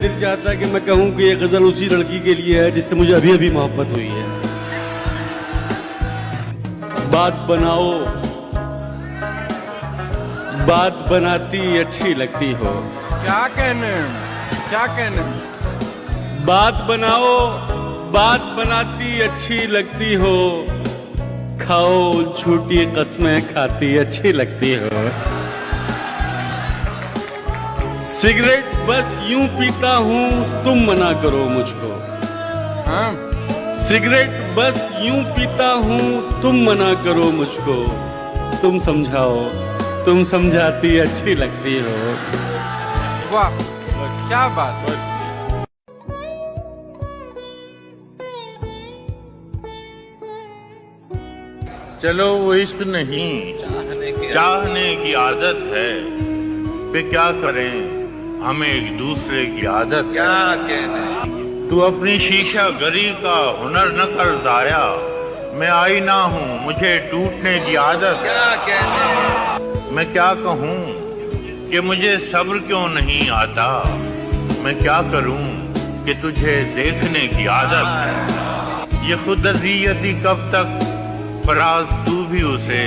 दिल चाहता है कि मैं कहूं कि ये गजल उसी लड़की के लिए है जिससे मुझे अभी अभी मोहब्बत हुई है। बात बनाओ, बात बनाती अच्छी लगती हो। क्या कहने, क्या कहने? बात बनाओ, बात बनाती अच्छी लगती हो। खाओ झूठी कस्में खाती अच्छी लगती हो। सिगरेट बस यूं पीता हूं, तुम मना करो मुझको। हाँ? सिगरेट बस यूं पीता हूं, तुम मना करो मुझको। तुम समझाओ, तुम समझाती अच्छी लगती हो। वाह, क्या बात है। चलो वो इश्क नहीं, चाहने की आदत है। पे क्या करें, हमें एक दूसरे की आदत है। क्या कहने? तू अपनी शीशा गरी का हुनर न कर जाया। मैं आईना हूँ, मुझे टूटने की आदत है। क्या कहने? मैं क्या कहूँ कि मुझे सब्र क्यों नहीं आता। मैं क्या करूँ कि तुझे देखने की आदत है। ये खुद अज़ियती कब तक, फराज तू भी उसे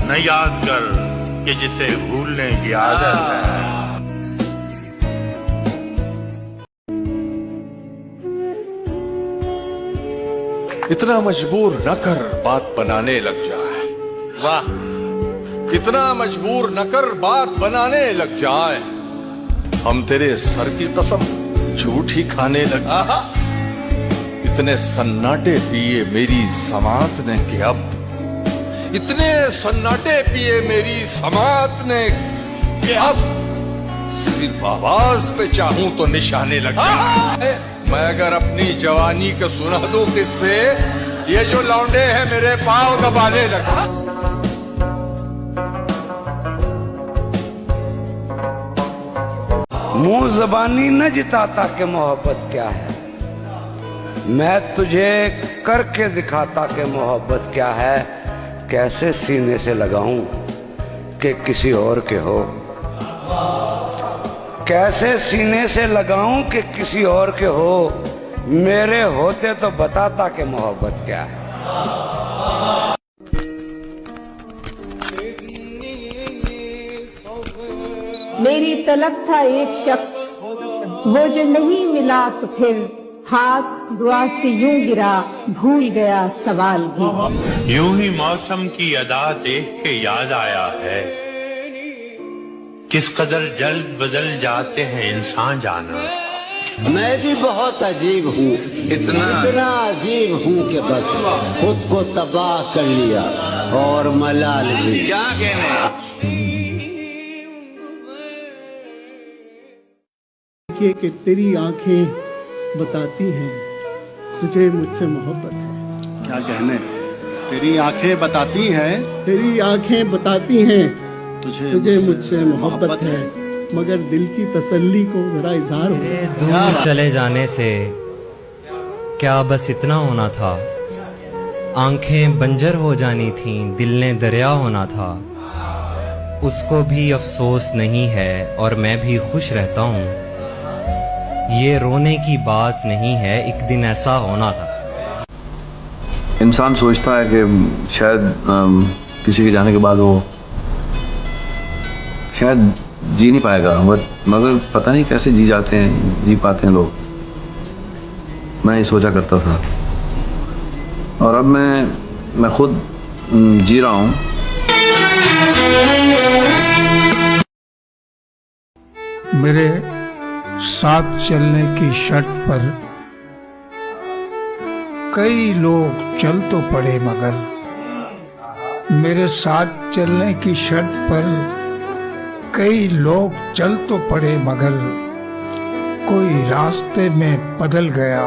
न याद कर कि जिसे भूलने की आदत है। इतना मजबूर न कर बात बनाने लग जाए। वाह, इतना मजबूर न कर बात बनाने लग जाए। हम तेरे सर की कसम झूठ ही खाने लग जाए। इतने सन्नाटे पिए मेरी समात ने कि अब, इतने सन्नाटे पिए मेरी समात ने कि अब सिर्फ आवाज पे चाहूं तो निशाने लग जाए। मैं अगर अपनी जवानी को सुना दूं किससे, ये जो लौंडे हैं मेरे पांव दबाने लगे। मुंह जबानी न जिताता कि मोहब्बत क्या है, मैं तुझे करके दिखाता कि मोहब्बत क्या है। कैसे सीने से लगाऊं कि किसी और के हो, कैसे सीने से लगाऊं कि किसी और के हो। मेरे होते तो बताता कि मोहब्बत क्या है। मेरी तलब था एक शख्स, वो जो नहीं मिला तो फिर हाथ दुआ से यूं गिरा, भूल गया सवाल भी। यूं ही मौसम की अदा देख के याद आया है, किस कदर जल्द बदल जाते हैं इंसान जाना। मैं भी बहुत अजीब हूँ, इतना अजीब हूँ कि बस खुद को तबाह कर लिया और मलाल भी। क्या कहने? कि तेरी आंखें बताती हैं तुझे मुझसे मोहब्बत है। क्या कहने, तेरी आंखें बताती हैं, तेरी आंखें बताती हैं तुझे मुझसे मोहब्बत है, मगर दिल की तसल्ली को जरा इजहार हो। दूर चले जाने से क्या बस इतना होना था। आंखें बंजर हो जानी थीं, दिल ने दरिया होना था। उसको भी अफसोस नहीं है और मैं भी खुश रहता हूँ। ये रोने की बात नहीं है, एक दिन ऐसा होना था। इंसान सोचता है कि शायद किसी के जाने के बाद वो शायद जी नहीं पाएगा, मगर पता नहीं कैसे जी जाते हैं, जी पाते हैं लोग। मैं ये सोचा करता था और अब मैं खुद जी रहा हूँ। मेरे साथ चलने की शर्त पर कई लोग चल तो पड़े, मगर मेरे साथ चलने की शर्त पर कई लोग चल तो पड़े, मगर कोई रास्ते में बदल गया,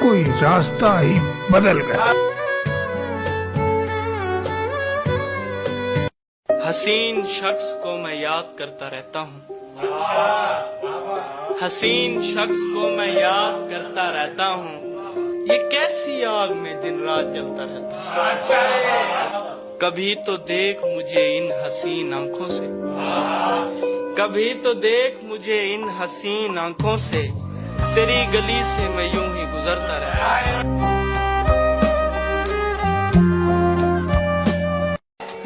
कोई रास्ता ही बदल गया। हसीन शख्स को मैं याद करता रहता हूँ, हसीन शख्स को मैं याद करता रहता हूँ। ये कैसी आग में दिन रात जलता रहता है। कभी तो देख मुझे इन हसीन आंखों से, कभी तो देख मुझे इन हसीन आंखों से, तेरी गली से मैं यूं ही गुजरता रहा।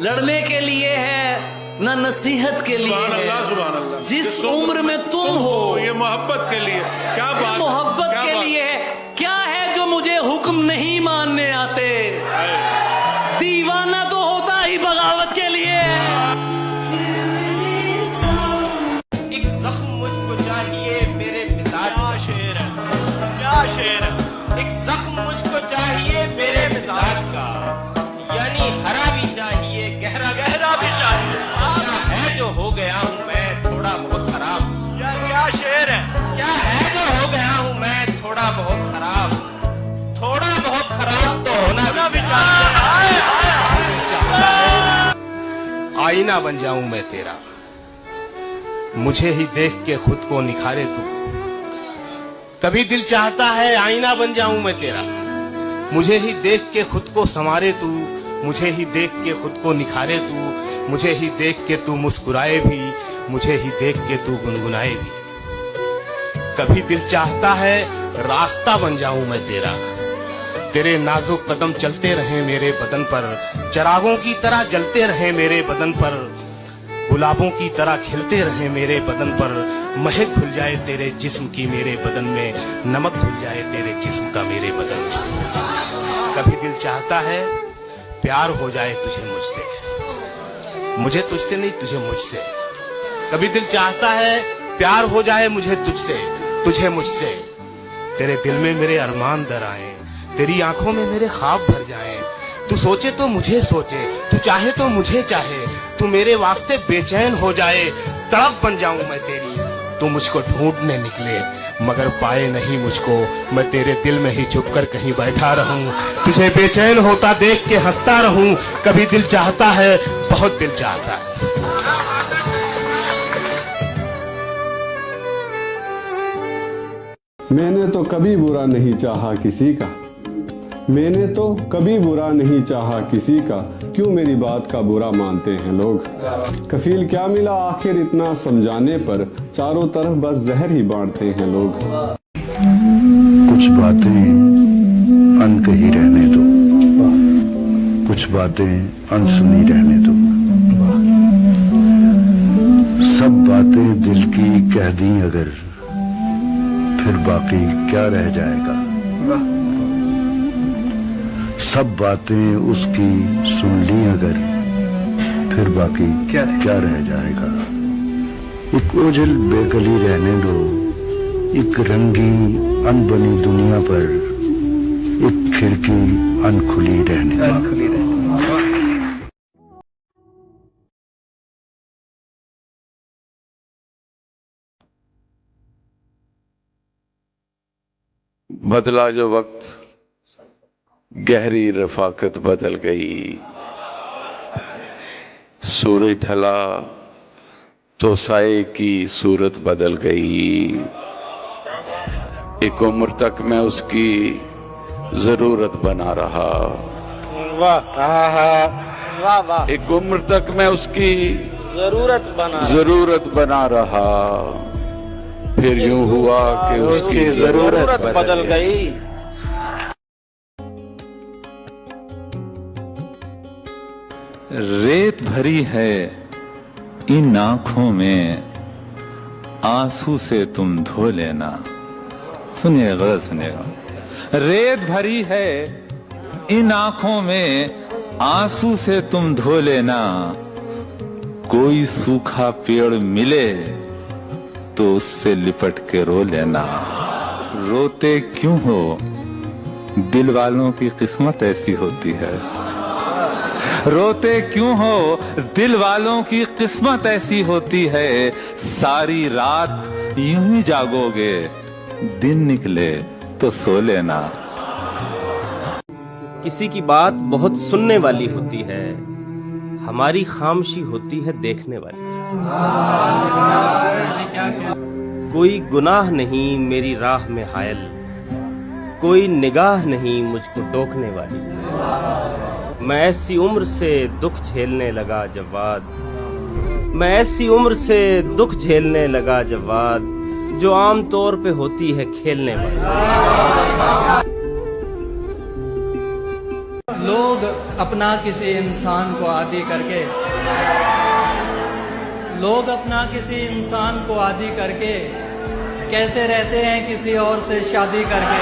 लड़ने के लिए है ना नसीहत के लिए है। सुभान अल्लाह। जिस उम्र में तुम हो ये मोहब्बत के लिए क्या बात, मोहब्बत के लिए क्या है जो मुझे हुक्म नहीं मानने आते। दीवाना तो होता ही बगावत के लिए। एक जख्म मुझको चाहिए मेरे मिजाज का। शेर है, क्या शेर है। एक जख्म मुझको चाहिए मेरे मिजाज का, यानी हरा भी चाहिए गहरा गहरा भी चाहिए। क्या है जो हो गया हूँ मैं थोड़ा बहुत खराब। यार क्या शेर है। क्या है जो हो गया हूँ मैं थोड़ा बहुत खराब। थोड़ा बहुत खराब तो होना भी चाहिए। आईना बन जाऊं मैं तेरा, मुझे ही देख के खुद को निखारे तू। कभी दिल चाहता है आईना बन जाऊं मैं तेरा, मुझे ही देख के खुद को संवारे तू। मुझे ही देख के खुद को निखारे तू। मुझे ही देख के तू मुस्कुराए भी, मुझे ही देख के तू गुनगुनाए भी। कभी दिल चाहता है रास्ता बन जाऊं मैं तेरा, तेरे नाजुक कदम चलते रहे मेरे बदन पर, चिरागों की तरह जलते रहे मेरे बदन पर, गुलाबों की तरह खिलते रहे मेरे बदन पर। महक घुल जाए तेरे जिस्म की मेरे बदन में, नमक घुल जाए तेरे जिस्म का मेरे बदन में। कभी दिल चाहता है प्यार हो जाए तुझे मुझसे, मुझे तुझसे नहीं तुझे मुझसे। कभी दिल चाहता है प्यार हो जाए मुझे तुझसे, तुझे मुझसे। तेरे दिल में मेरे अरमान दर आए, तेरी आंखों में मेरे ख्वाब भर जाएं। तू सोचे तो मुझे सोचे, तू चाहे तो मुझे चाहे, तू मेरे वास्ते बेचैन हो जाए। तड़प बन जाऊं मैं तेरी, तू मुझको ढूंढने निकले मगर पाए नहीं मुझको। मैं तेरे दिल में ही छुप कर कहीं बैठा रहूं, तुझे बेचैन होता देख के हंसता रहूं। कभी दिल चाहता है, बहुत दिल चाहता है। मैंने तो कभी बुरा नहीं चाहा किसी का, मैंने तो कभी बुरा नहीं चाहा किसी का, क्यों मेरी बात का बुरा मानते हैं लोग। कफील क्या मिला आखिर इतना समझाने पर, चारों तरफ बस जहर ही बांटते हैं लोग। कुछ बातें अनकही रहने दो, कुछ बातें अनसुनी रहने दो। सब बातें दिल की कह दी अगर, फिर बाकी क्या रह जाएगा। सब बातें उसकी सुन ली अगर, फिर बाकी क्या रह जाएगा। एक ओझल बेकली रहने दो, एक रंगी अनबनी दुनिया पर, एक खिड़की अनखुली रहने दो। बदला जो वक्त गहरी रफाकत बदल गई, सूरज ढला तो साए की सूरत बदल गई। एक उम्र तक मैं उसकी जरूरत बना रहा, वाह वाह। एक उम्र तक मैं उसकी जरूरत बना रहा, फिर यूं हुआ कि उसकी जरूरत बदल गई। रेत भरी है इन आंखों में, आंसू से तुम धो लेना। सुनिएगा, गलत सुनिएगा। रेत भरी है इन आंखों में, आंसू से तुम धो लेना। कोई सूखा पेड़ मिले तो उससे लिपट के रो लेना। रोते क्यों हो, दिल वालों की किस्मत ऐसी होती है। रोते क्यों हो, दिल वालों की किस्मत ऐसी होती है। सारी रात यूं ही जागोगे, दिन निकले तो सो लेना। किसी की बात बहुत सुनने वाली होती है, हमारी खामोशी होती है देखने वाली। कोई गुनाह नहीं मेरी राह में हायल, कोई निगाह नहीं मुझको टोकने वाली। मैं ऐसी उम्र से दुख झेलने लगा जवाद, मैं ऐसी उम्र से दुख झेलने लगा जवाद, जो आम तौर पे होती है खेलने वाली। लोग अपना किसी इंसान को आदी करके कैसे रहते हैं किसी और से शादी करके।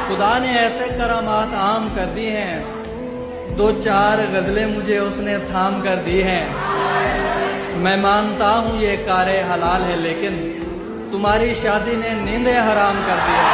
खुदा ने ऐसे करामात आम कर दी हैं, 2-4 गजलें मुझे उसने थाम कर दी हैं। मैं मानता हूँ ये कारे हलाल है, लेकिन तुम्हारी शादी ने नींदें हराम कर दिया।